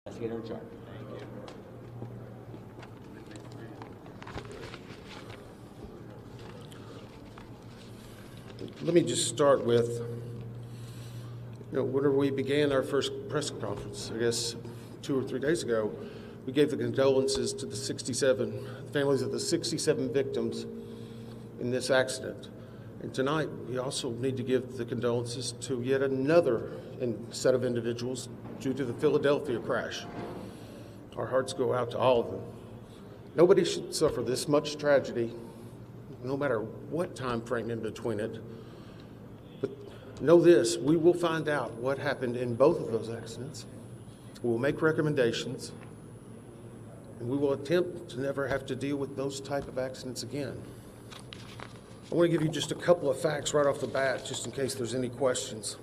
Investigator in charge. Let me just start with, whenever we began our first press conference, I guess 2 or 3 days ago, we gave the condolences to the families of the 67 victims in this accident. And tonight, we also need to give the condolences to yet another set of individuals due to the Philadelphia crash. Our hearts go out to all of them. Nobody should suffer this much tragedy, no matter what time frame in between it. But know this, we will find out what happened in both of those accidents. We will make recommendations, and we will attempt to never have to deal with those type of accidents again. I want to give you just a couple of facts right off the bat, just in case there's any questions.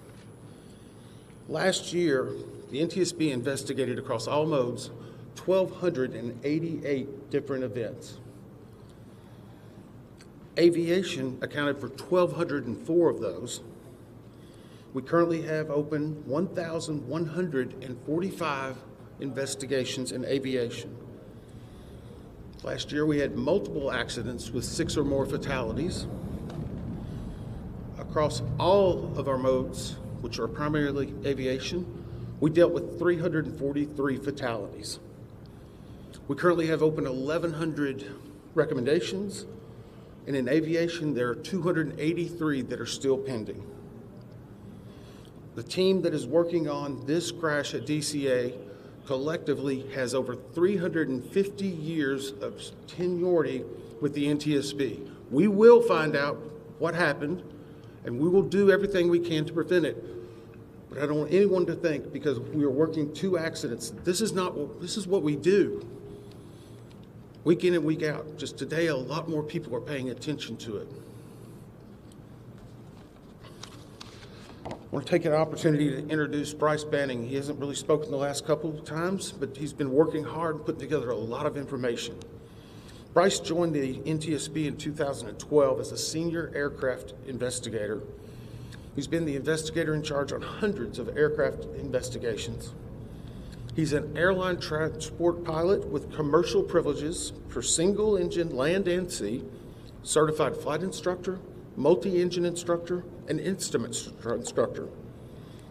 Last year, the NTSB investigated across all modes 1,288 different events. Aviation accounted for 1,204 of those. We currently have open 1,145 investigations in aviation. Last year, we had multiple accidents with 6 or more fatalities. Across all of our modes, which are primarily aviation, we dealt with 343 fatalities. We currently have open 1,100 recommendations, and in aviation, there are 283 that are still pending. The team that is working on this crash at DCA collectively has over 350 years of seniority with the NTSB. We will find out what happened, and we will do everything we can to prevent it. But I don't want anyone to think, because we are working 2 accidents, this is what we do. Week in and week out. Just today, a lot more people are paying attention to it. I want to take an opportunity to introduce Bryce Banning. He hasn't really spoken the last couple of times, but he's been working hard and putting together a lot of information. Bryce joined the NTSB in 2012 as a senior aircraft investigator. He's been the investigator in charge on hundreds of aircraft investigations. He's an airline transport pilot with commercial privileges for single-engine land and sea, certified flight instructor, multi-engine instructor, and instrument instructor.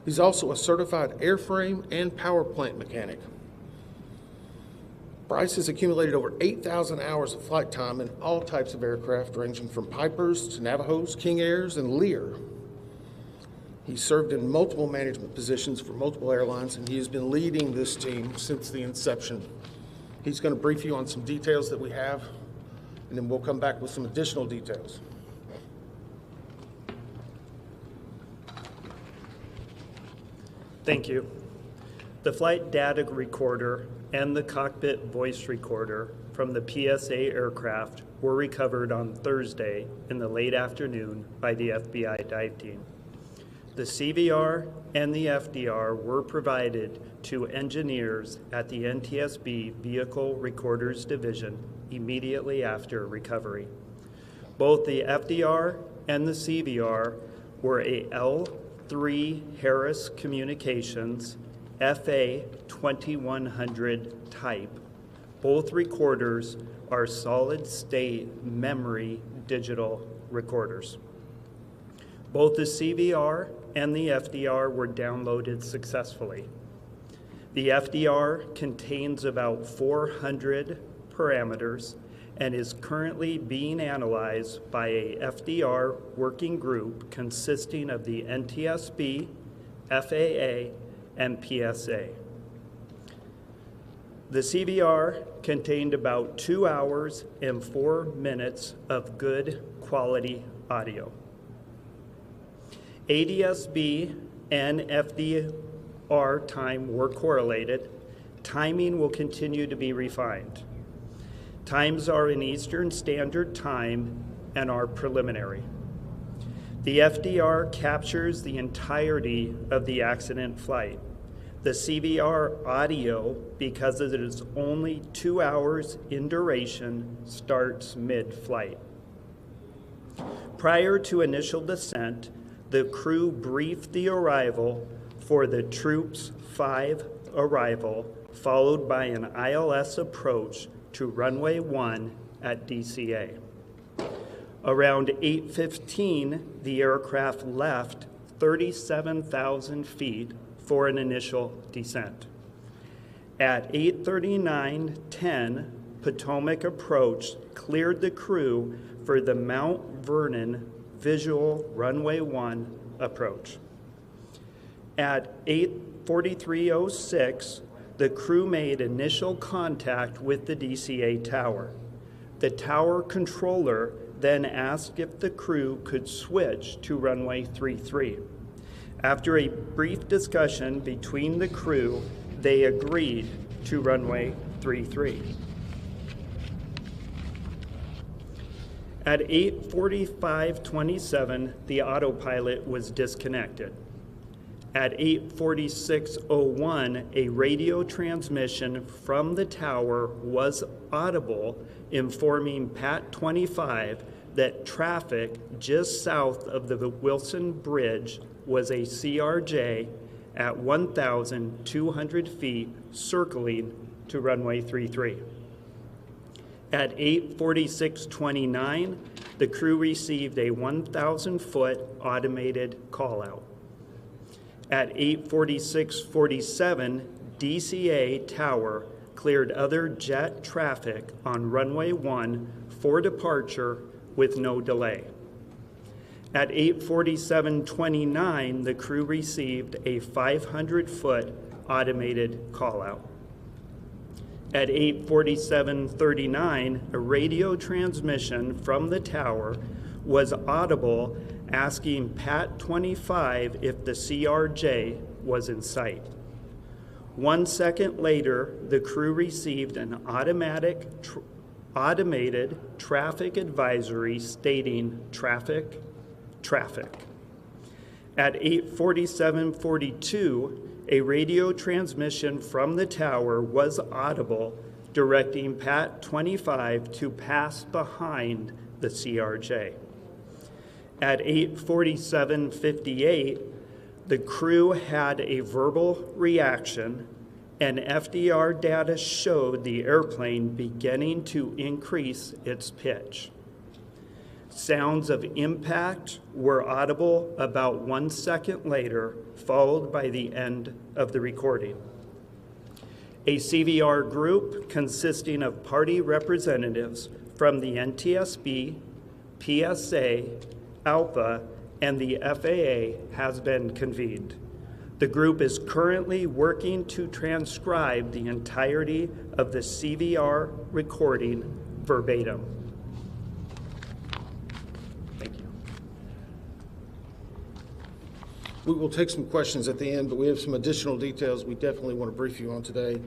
He's also a certified airframe and power plant mechanic. Bryce has accumulated over 8,000 hours of flight time in all types of aircraft, ranging from Pipers to Navajos, King Airs, and Lear. He served in multiple management positions for multiple airlines, and he has been leading this team since the inception. He's going to brief you on some details that we have, and then we'll come back with some additional details. Thank you. The flight data recorder and the cockpit voice recorder from the PSA aircraft were recovered on Thursday in the late afternoon by the FBI dive team. The CVR and the FDR were provided to engineers at the NTSB Vehicle Recorders Division immediately after recovery. Both the FDR and the CVR were a L3 Harris Communications FA 2100 type. Both recorders are solid-state memory digital recorders. Both the CVR and the FDR were downloaded successfully. The FDR contains about 400 parameters and is currently being analyzed by a FDR working group consisting of the NTSB, FAA, and PSA. The CVR contained about 2 hours and 4 minutes of good quality audio. ADSB and FDR time were correlated. Timing will continue to be refined. Times are in Eastern Standard Time and are preliminary. The FDR captures the entirety of the accident flight. The CVR audio, because it is only 2 hours in duration, starts mid-flight. Prior to initial descent, the crew briefed the arrival for the troops 5 arrival, followed by an ILS approach to runway 1 at DCA. Around 8:15, the aircraft left 37,000 feet for an initial descent. At 8:39:10, Potomac approach cleared the crew for the Mount Vernon visual runway 1 approach. At 8:43:06, the crew made initial contact with the DCA tower. The tower controller then asked if the crew could switch to runway 33. After a brief discussion between the crew, they agreed to runway 33. At 8:45:27, the autopilot was disconnected. At 8:46:01, a radio transmission from the tower was audible, informing Pat 25 that traffic just south of the Wilson Bridge was a CRJ at 1,200 feet circling to runway 33. At 8:46:29, the crew received a 1,000-foot automated call-out. At 8:46:47, DCA tower cleared other jet traffic on runway 1 for departure with no delay. At 8:47:29, the crew received a 500-foot automated call-out. At 8:47:39, a radio transmission from the tower was audible asking Pat 25 if the CRJ was in sight. 1 second later, the crew received an automated traffic advisory stating traffic. At 8:47:42, a radio transmission from the tower was audible, directing Pat 25 to pass behind the CRJ. At 8:47:58, the crew had a verbal reaction, and FDR data showed the airplane beginning to increase its pitch. Sounds of impact were audible about 1 second later, followed by the end of the recording. A CVR group consisting of party representatives from the NTSB, PSA, ALPA, and the FAA has been convened. The group is currently working to transcribe the entirety of the CVR recording verbatim. Thank you. We will take some questions at the end, but we have some additional details we definitely want to brief you on today.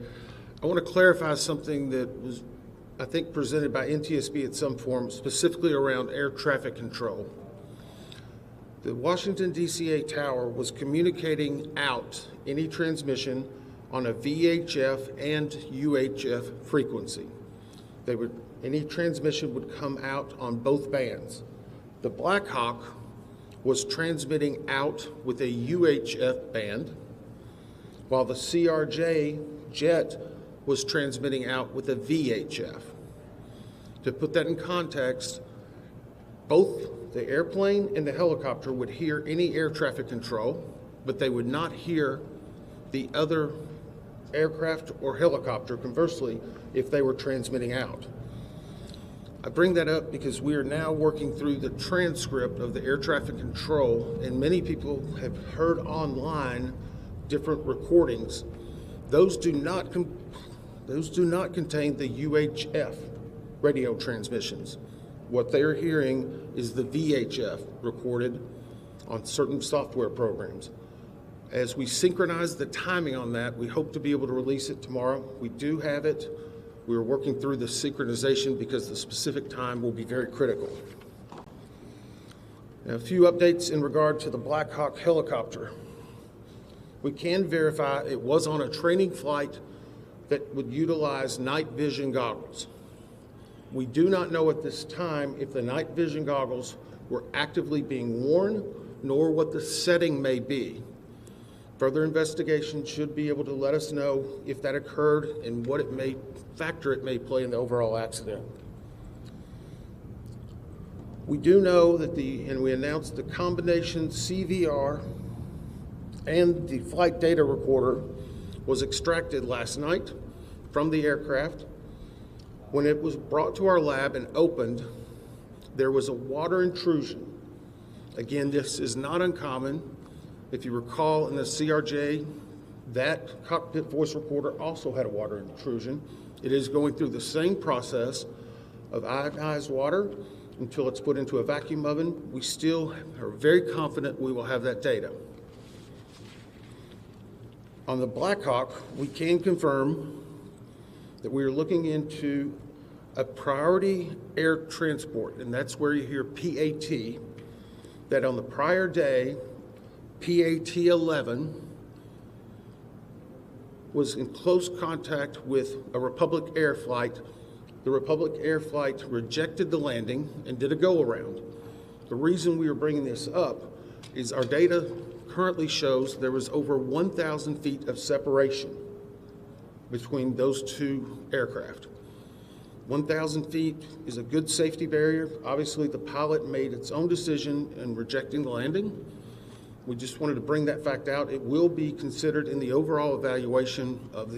I want to clarify something that was, I think, presented by NTSB at some form, specifically around air traffic control. The Washington DCA tower was communicating out any transmission on a VHF and UHF frequency. Any transmission would come out on both bands. The Black Hawk was transmitting out with a UHF band, while the CRJ jet was transmitting out with a VHF. To put that in context, both the airplane and the helicopter would hear any air traffic control, but they would not hear the other aircraft or helicopter, conversely, if they were transmitting out. I bring that up because we are now working through the transcript of the air traffic control, and many people have heard online different recordings. Those do not contain the UHF radio transmissions. What they're hearing is the VHF recorded on certain software programs. As we synchronize the timing on that, we hope to be able to release it tomorrow. We do have it. We're working through the synchronization because the specific time will be very critical. Now, a few updates in regard to the Black Hawk helicopter. We can verify it was on a training flight that would utilize night vision goggles. We do not know at this time if the night vision goggles were actively being worn, nor what the setting may be. Further investigation should be able to let us know if that occurred and what factor it may play in the overall accident. We do know that and we announced the combination CVR and the flight data recorder was extracted last night from the aircraft. When it was brought to our lab and opened, there was a water intrusion. Again, this is not uncommon. If you recall in the CRJ, that cockpit voice recorder also had a water intrusion. It is going through the same process of ionized water until it's put into a vacuum oven. We still are very confident we will have that data. On the Black Hawk, we can confirm that we are looking into a priority air transport, and that's where you hear PAT, that on the prior day, PAT-11 was in close contact with a Republic Air flight. The Republic Air flight rejected the landing and did a go-around. The reason we are bringing this up is our data currently shows there was over 1,000 feet of separation between those two aircraft. 1,000 feet is a good safety barrier. Obviously, the pilot made its own decision in rejecting the landing. We just wanted to bring that fact out. It will be considered in the overall evaluation of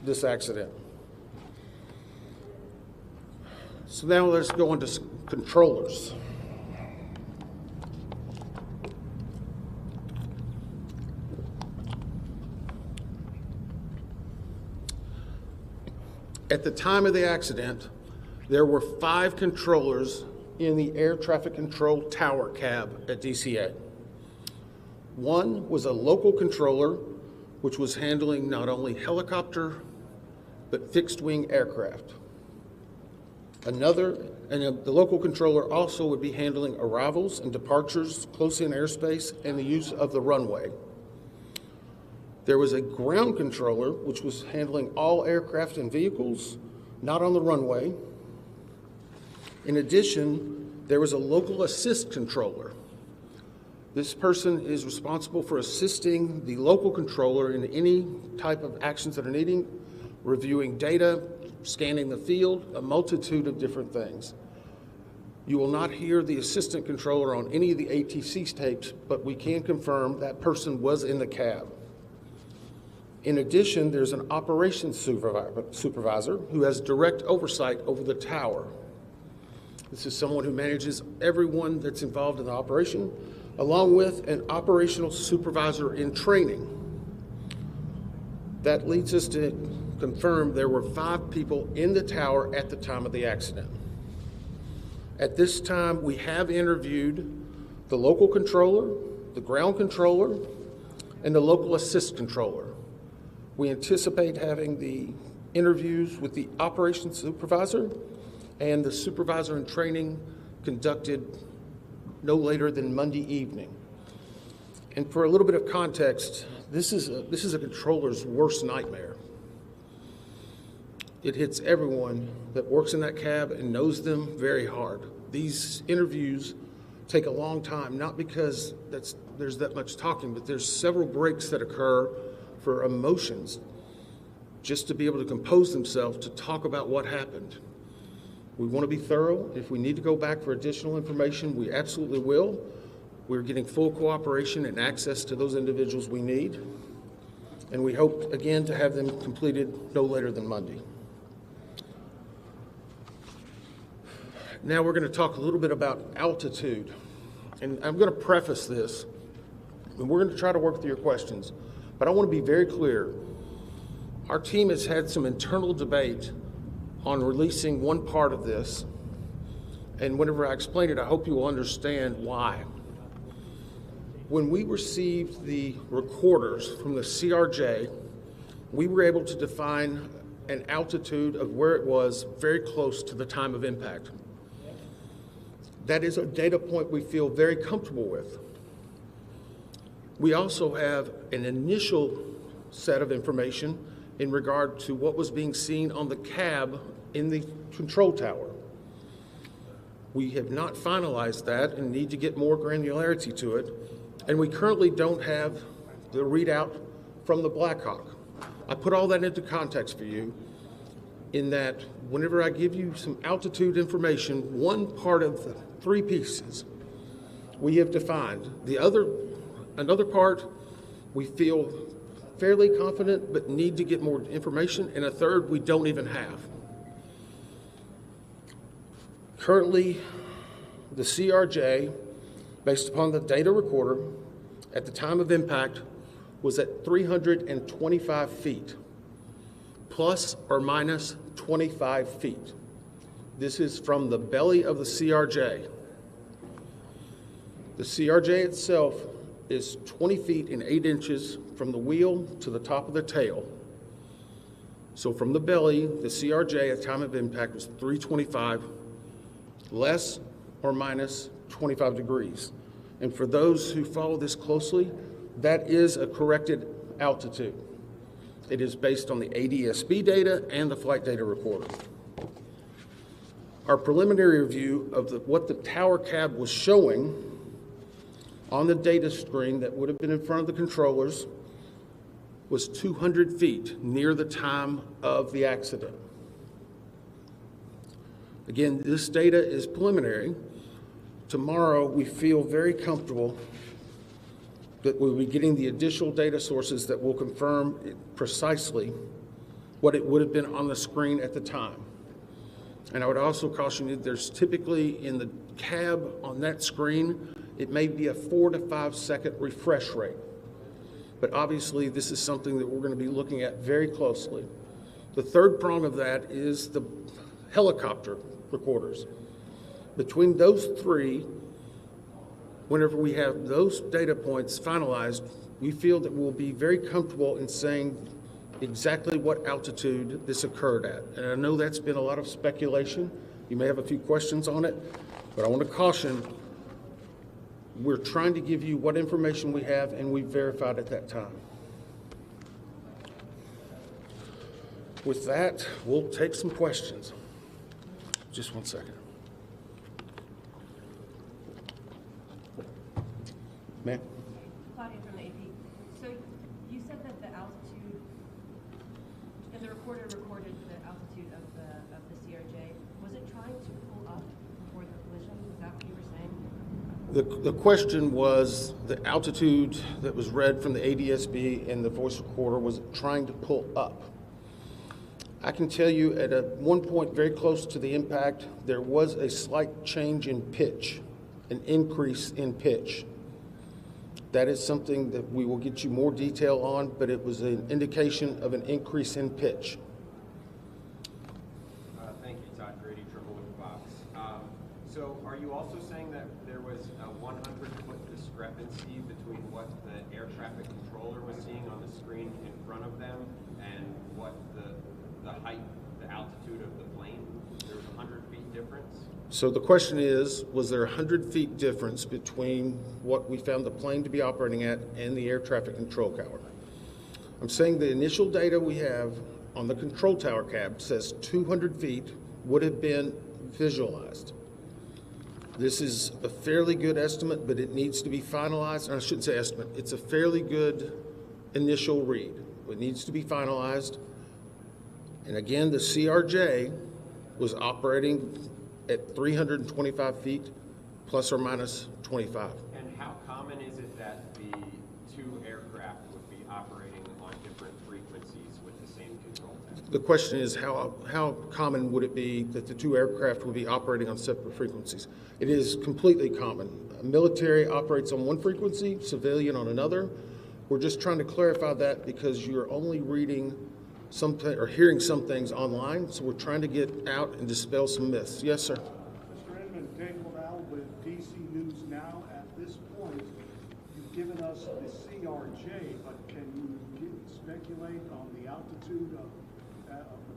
this accident. So now let's go on to controllers. At the time of the accident, there were 5 controllers in the air traffic control tower cab at DCA. One was a local controller, which was handling not only helicopter, but fixed-wing aircraft. The local controller also would be handling arrivals and departures close in airspace and the use of the runway. There was a ground controller, which was handling all aircraft and vehicles, not on the runway. In addition, there was a local assist controller. This person is responsible for assisting the local controller in any type of actions that are needing, reviewing data, scanning the field, a multitude of different things. You will not hear the assistant controller on any of the ATC tapes, but we can confirm that person was in the cab. In addition, there's an operations supervisor who has direct oversight over the tower. This is someone who manages everyone that's involved in the operation, along with an operational supervisor in training. That leads us to confirm there were 5 people in the tower at the time of the accident. At this time, we have interviewed the local controller, the ground controller, and the local assist controller. We anticipate having the interviews with the operations supervisor and the supervisor in training conducted no later than Monday evening. And for a little bit of context, this is a controller's worst nightmare. It hits everyone that works in that cab and knows them very hard. These interviews take a long time, not because there's that much talking, but there's several breaks that occur for emotions, just to be able to compose themselves to talk about what happened. We want to be thorough. If we need to go back for additional information, we absolutely will. We're getting full cooperation and access to those individuals we need. And we hope, again, to have them completed no later than Monday. Now we're going to talk a little bit about altitude. And I'm going to preface this, and we're going to try to work through your questions. But I want to be very clear. Our team has had some internal debate on releasing one part of this. And whenever I explain it, I hope you will understand why. When we received the recorders from the CRJ, we were able to define an altitude of where it was very close to the time of impact. That is a data point we feel very comfortable with. We also have an initial set of information in regard to what was being seen on the cab in the control tower. We have not finalized that and need to get more granularity to it, and we currently don't have the readout from the Black Hawk. I put all that into context for you in that whenever I give you some altitude information, one part of the three pieces we have defined. Another part we feel fairly confident but need to get more information, and a third we don't even have. Currently, the CRJ, based upon the data recorder, at the time of impact was at 325 feet, plus or minus 25 feet. This is from the belly of the CRJ. The CRJ itself is 20 feet and 8 inches from the wheel to the top of the tail. So from the belly, the CRJ at the time of impact was 325, less or minus 25 degrees. And for those who follow this closely, that is a corrected altitude. It is based on the NTSB data and the flight data recorder. Our preliminary review of what the tower cab was showing on the data screen that would have been in front of the controllers was 200 feet near the time of the accident. Again, this data is preliminary. Tomorrow, we feel very comfortable that we'll be getting the additional data sources that will confirm precisely what it would have been on the screen at the time. And I would also caution you, there's typically in the cab on that screen, it may be a 4 to 5 second refresh rate. But obviously, this is something that we're going to be looking at very closely. The third prong of that is the helicopter recorders. Between those three, whenever we have those data points finalized, we feel that we'll be very comfortable in saying exactly what altitude this occurred at. And I know that's been a lot of speculation. You may have a few questions on it, but I want to caution, we're trying to give you what information we have and we verified at that time. With that, we'll take some questions. Just one second. Ma'am? Claudia from the AP. So you said that the altitude, and the recorder recorded the altitude of the CRJ. Was it trying to pull up before the collision? Is that what you were saying? The question was the altitude that was read from the NTSB and the voice recorder, was it trying to pull up? I can tell you at one point very close to the impact, there was a slight change in pitch, an increase in pitch. That is something that we will get you more detail on, but it was an indication of an increase in pitch. Thank you, Todd Grady, Triple with Fox. So are you also saying that there was a 100-foot discrepancy between what the air traffic controller was seeing on the screen in front of them and what the height, the altitude of the plane? There was a 100 feet difference? So the question is, was there a 100 feet difference between what we found the plane to be operating at and the air traffic control tower? I'm saying the initial data we have on the control tower cab says 200 feet would have been visualized. This is a fairly good estimate, but it needs to be finalized. I shouldn't say estimate. It's a fairly good initial read. It needs to be finalized. And again, the CRJ was operating at 325 feet, plus or minus 25. And how common is it that the two aircraft would be operating on different frequencies with the same control tower? The question is, how common would it be that the two aircraft would be operating on separate frequencies? It is completely common. Military operates on one frequency, civilian on another. We're just trying to clarify that because you're only reading something or hearing some things online, so we're trying to get out and dispel some myths. Yes, sir. Mr. Edmund, Dave Lavelle with DC News Now. At this point, you've given us the CRJ, but can you speculate on the altitude of the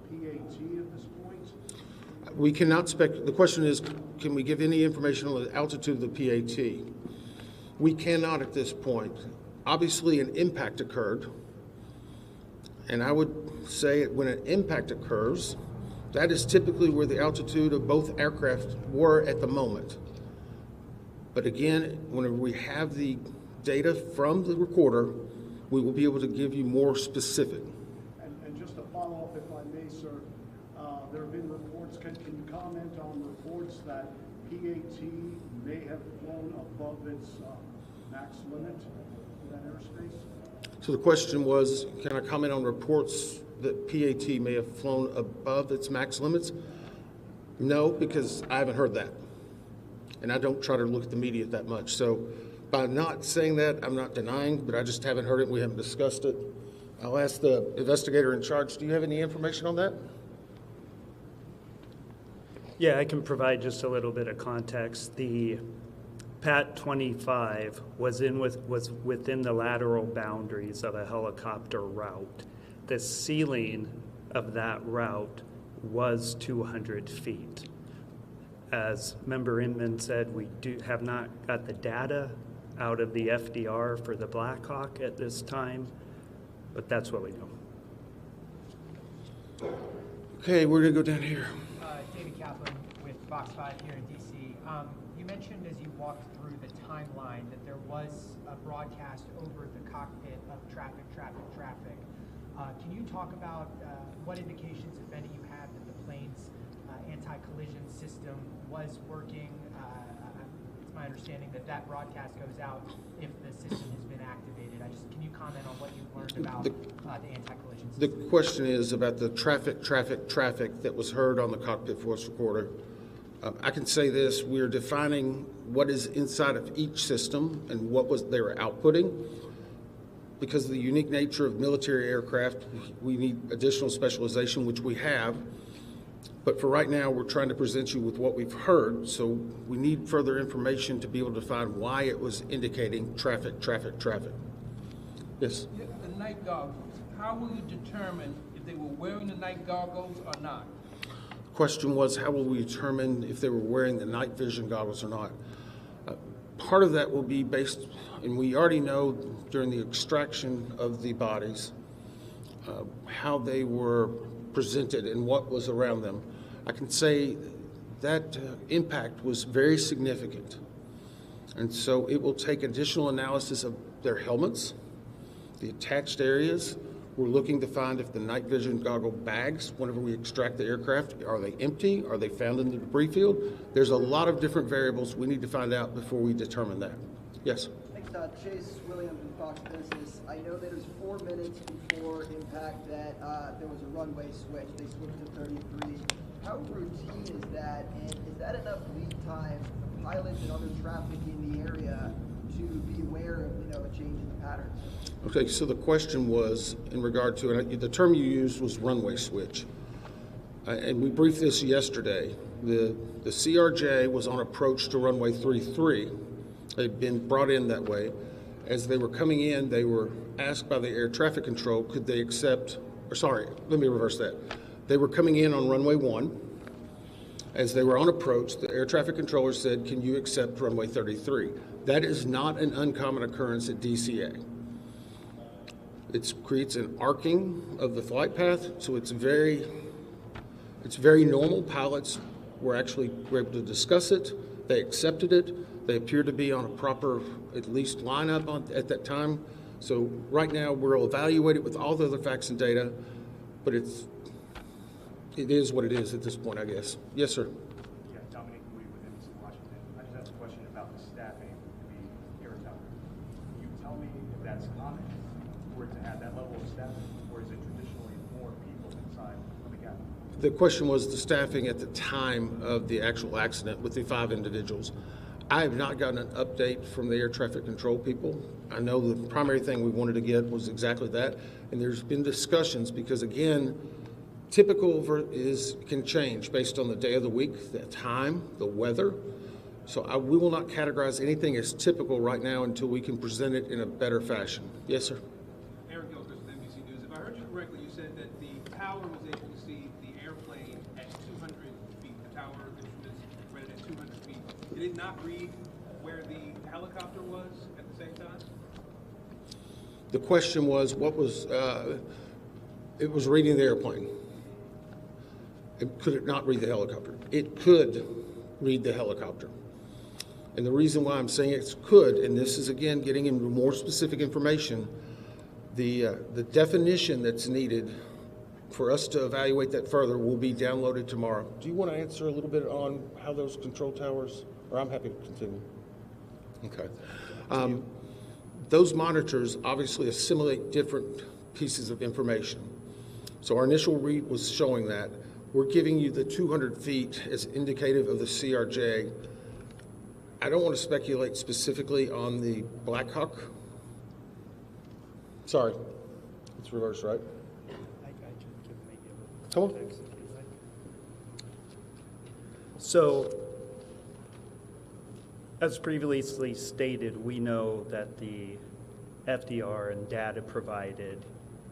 PAT at this point? We cannot speculate. The question is, can we give any information on the altitude of the PAT? We cannot at this point. Obviously, an impact occurred. And I would say when an impact occurs, that is typically where the altitude of both aircraft were at the moment. But again, whenever we have the data from the recorder, we will be able to give you more specific. And just to follow up, if I may, sir, there have been reports, can you comment on reports that PAT may have flown above its max limit in that airspace? So the question was, can I comment on reports that PAT may have flown above its max limits? No, because I haven't heard that. And I don't try to look at the media that much. So by not saying that, I'm not denying, but I just haven't heard it. We haven't discussed it. I'll ask the investigator in charge. Do you have any information on that? Yeah, I can provide just a little bit of context. The PAT 25 was within the lateral boundaries of a helicopter route. The ceiling of that route was 200 feet. As Member Inman said, we have not got the data out of the FDR for the Black Hawk at this time, but that's what we know. Okay, we're gonna go down here. David Kaplan with Fox 5 here in DC. You mentioned as you walked through the timeline that there was a broadcast over the cockpit of traffic. Can you talk about what indications, if any, you had that the plane's anti-collision system was working? It's my understanding that that broadcast goes out if the system has been activated. Can you comment on what you've learned about the anti-collision system? The question is about the traffic that was heard on the cockpit voice recorder. I can say this, we are defining what is inside of each system and what they were outputting. Because of the unique nature of military aircraft, we need additional specialization, which we have. But for right now, we're trying to present you with what we've heard, so we need further information to be able to find why it was indicating traffic. Yes? The night goggles, how will you determine if they were wearing the night goggles or not? The question was, how will we determine if they were wearing the night vision goggles or not? Part of that will be based, and we already know during the extraction of the bodies, how they were presented and what was around them. I can say that impact was very significant. And so it will take additional analysis of their helmets, the attached areas. We're looking to find if the night vision goggle bags, whenever we extract the aircraft, are they empty? Are they found in the debris field? There's a lot of different variables we need to find out before we determine that. Yes? Thanks, Chase Williams from Fox Business. I know that it was 4 minutes before impact that there was a runway switch. They switched to 33. How routine is that? And is that enough lead time for pilots and other traffic in the area to be aware of, a change in the patterns? Okay, so the question was in regard to, and the term you used was runway switch. And we briefed this yesterday. The CRJ was on approach to runway 33. They'd been brought in that way. As they were coming in, they were asked by the air traffic control, could they accept, or sorry, let me reverse that. They were coming in on runway 1. As they were on approach, the air traffic controller said, can you accept runway 33? That is not an uncommon occurrence at DCA. It creates an arcing of the flight path, so it's very normal. Pilots were able to discuss it. They accepted it. They appear to be on a proper, at least, lineup at that time. So right now, we'll evaluate it with all the other facts and data, but it is what it is at this point, I guess. Yes, sir. Yeah, Dominic Lee with NBC Washington. I just have a question about the staffing of the air tower. Can you tell me if that's common for it to have that level of staffing, or is it traditionally more people inside of the cabin? The question was the staffing at the time of the actual accident with the 5 individuals. I have not gotten an update from the air traffic control people. I know the primary thing we wanted to get was exactly that, and there's been discussions because, again, typical can change based on the day of the week, the time, the weather. So we will not categorize anything as typical right now until we can present it in a better fashion. Yes, sir. Eric Gilchrist with NBC News. If I heard you correctly, you said that the tower was able to see the airplane at 200 feet. The tower instruments read it at 200 feet. Did it not read where the helicopter was at the same time? The question was, it was reading the airplane. Could it not read the helicopter? It could read the helicopter. And the reason why I'm saying it could, and this is again getting into more specific information, The definition that's needed for us to evaluate that further will be downloaded tomorrow. Do you want to answer a little bit on how those control towers, or I'm happy to continue? Okay. Those monitors obviously assimilate different pieces of information. So our initial read was showing that. We're giving you the 200 feet as indicative of the CRJ. I don't want to speculate specifically on the Black Hawk. Sorry, it's reversed, right? Come on. So, as previously stated, we know that the FDR and data provided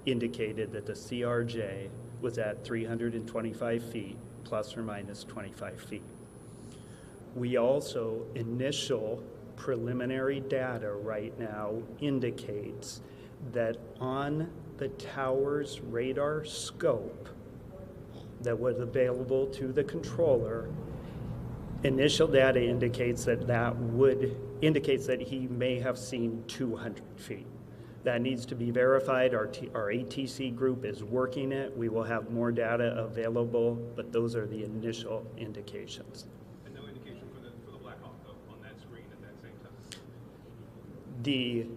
indicated that the CRJ was at 325 feet, plus or minus 25 feet. We also, initial preliminary data right now indicates that on the tower's radar scope that was available to the controller, initial data indicates that he may have seen 200 feet. That needs to be verified. Our ATC group is working it. We will have more data available, but those are the initial indications. And no indication for the Black Hawk, though, on that screen at that same time? The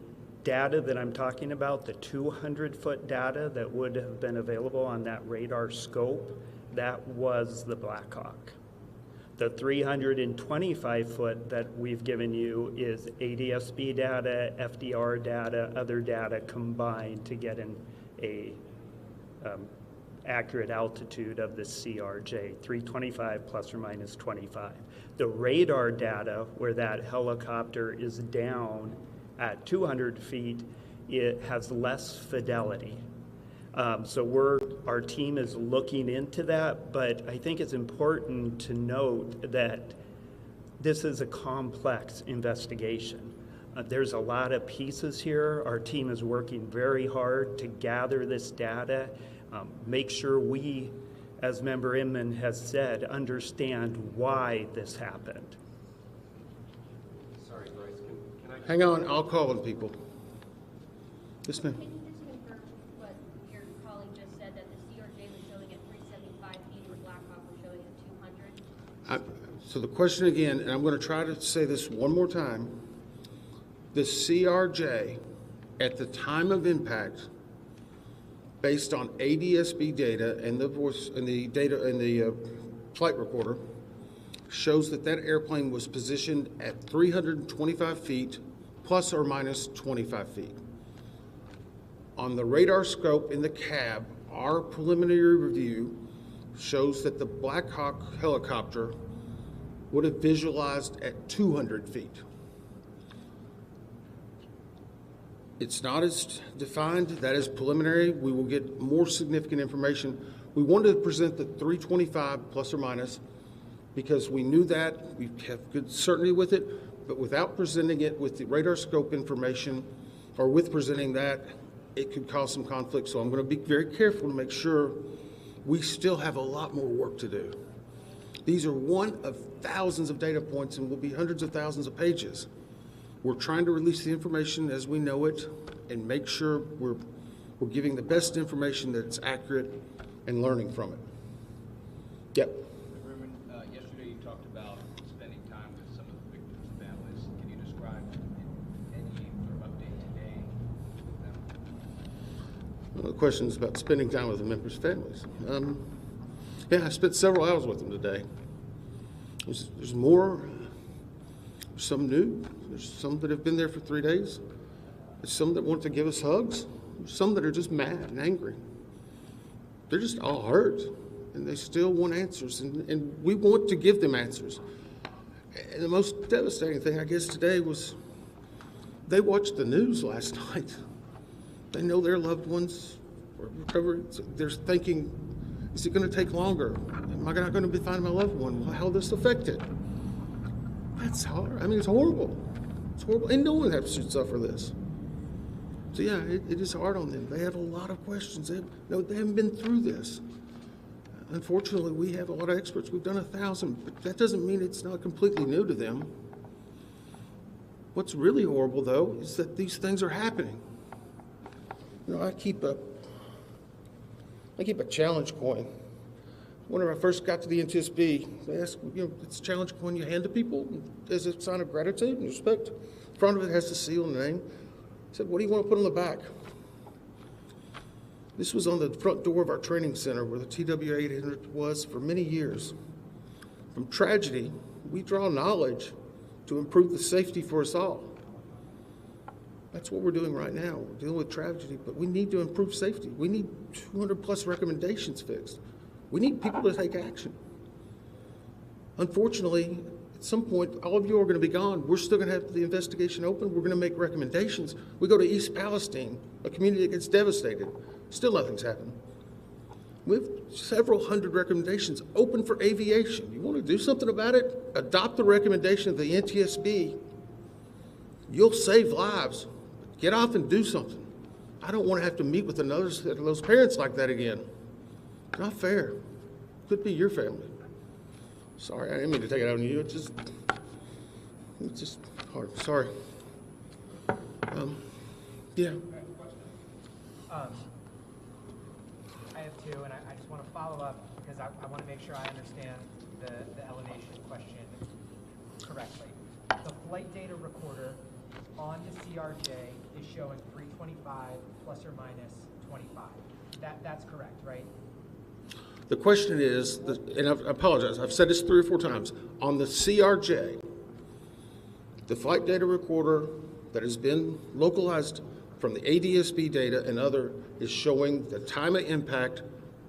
data that I'm talking about, the 200-foot data that would have been available on that radar scope, that was the Black Hawk. The 325-foot that we've given you is ADSB data, FDR data, other data combined to get an accurate altitude of the CRJ, 325 plus or minus 25. The radar data, where that helicopter is down at 200 feet, it has less fidelity. So our team is looking into that, but I think it's important to note that this is a complex investigation. There's a lot of pieces here. Our team is working very hard to gather this data, make sure we, as Member Inman has said, understand why this happened. Sorry, Bryce, can I? Hang on, I'll call on people. Yes, ma'am. Can you just confirm what your colleague just said, that the CRJ was showing at 375 feet and the Black Hawk was showing at 200? So the question again, and I'm going to try to say this one more time. The CRJ, at the time of impact, based on ADSB data and the voice and the data and the flight recorder, shows that that airplane was positioned at 325 feet plus or minus 25 feet. On the radar scope in the cab, our preliminary review shows that the Black Hawk helicopter would have visualized at 200 feet. It's not as defined. That is preliminary. We will get more significant information. We wanted to present the 325 plus or minus because we knew that. We have good certainty with it, but without presenting it with the radar scope information or with presenting that, it could cause some conflict. So I'm going to be very careful to make sure we still have a lot more work to do. These are one of thousands of data points and will be hundreds of thousands of pages. We're trying to release the information as we know it and make sure we're giving the best information that's accurate and learning from it. Yep. Yesterday you talked about spending time with some of the victims' families. Can you describe any sort of update today with them? Well, the question is about spending time with the members' families. Yeah, I spent several hours with them today. There's more, some new. There's some that have been there for 3 days. There's some that want to give us hugs. There's some that are just mad and angry. They're just all hurt, and they still want answers, and we want to give them answers. And the most devastating thing, I guess, today was they watched the news last night. They know their loved ones were recovering. They're thinking, is it going to take longer? Am I not going to be finding my loved one? How will this affect it? That's hard. I mean, it's horrible. It's horrible. And no one should suffer this. So yeah, it is hard on them. They have a lot of questions. They haven't been through this. Unfortunately, we have a lot of experts. We've done 1,000, but that doesn't mean it's not completely new to them. What's really horrible, though, is that these things are happening. You know, I keep a challenge coin. Whenever I first got to the NTSB, they asked, you know, it's a challenge coin you hand to people as a sign of gratitude and respect. In front of it has the seal and the name. I said, what do you want to put on the back? This was on the front door of our training center where the TW-800 was for many years. From tragedy, we draw knowledge to improve the safety for us all. That's what we're doing right now. We're dealing with tragedy, but we need to improve safety. We need 200 plus recommendations fixed. We need people to take action. Unfortunately, at some point, all of you are going to be gone. We're still going to have the investigation open. We're going to make recommendations. We go to East Palestine, a community that gets devastated. Still nothing's happened. We have several hundred recommendations open for aviation. You want to do something about it? Adopt the recommendation of the NTSB. You'll save lives. Get off and do something. I don't want to have to meet with another set of those parents like that again. Not fair. Could be your family. Sorry, I didn't mean to take it out on you. It's just hard. Sorry. Yeah. I have two, and I just want to follow up because I want to make sure I understand the elevation question correctly. The flight data recorder on the CRJ is showing 325 plus or minus 25. That's correct, right? The question is, and I apologize, I've said this 3 or 4 times, on the CRJ, the flight data recorder that has been localized from the ADSB data and other is showing the time of impact.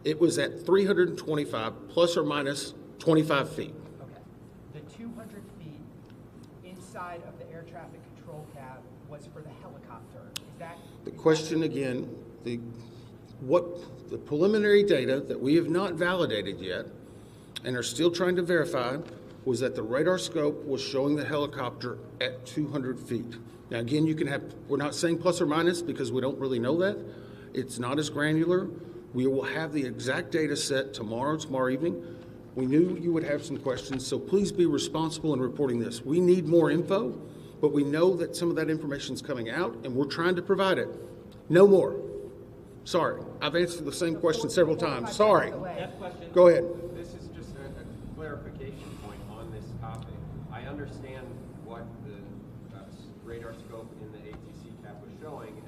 It was at 325 plus or minus 25 feet. Okay. The 200 feet inside of the air traffic control cab was for the helicopter. Is that The question again, the preliminary data that we have not validated yet and are still trying to verify was that the radar scope was showing the helicopter at 200 feet. Now again, you can have, we're not saying plus or minus because we don't really know that. It's not as granular. We will have the exact data set tomorrow evening. We knew you would have some questions, so please be responsible in reporting this. We need more info, but we know that some of that information is coming out and we're trying to provide it. No more. Sorry, I've answered the same question several times. Sorry. Go ahead. This is just a clarification point on this topic. I understand what the radar scope in the ATC cap was showing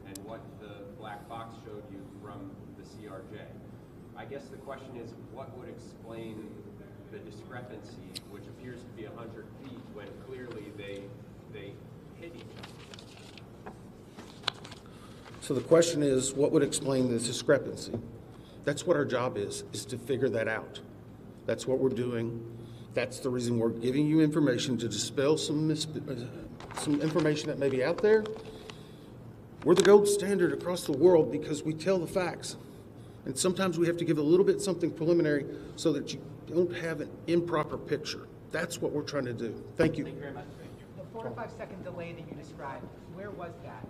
and what the black box showed you from the CRJ. I guess the question is, what would explain the discrepancy, which appears to be 100 feet, when clearly they hit each other? So the question is, what would explain the discrepancy? That's what our job is to figure that out. That's what we're doing. That's the reason we're giving you information to dispel some information that may be out there. We're the gold standard across the world because we tell the facts. And sometimes we have to give a little bit something preliminary so that you don't have an improper picture. That's what we're trying to do. Thank you. Thank you very much. Thank you. the 4 to 5 second delay that you described? Where was that?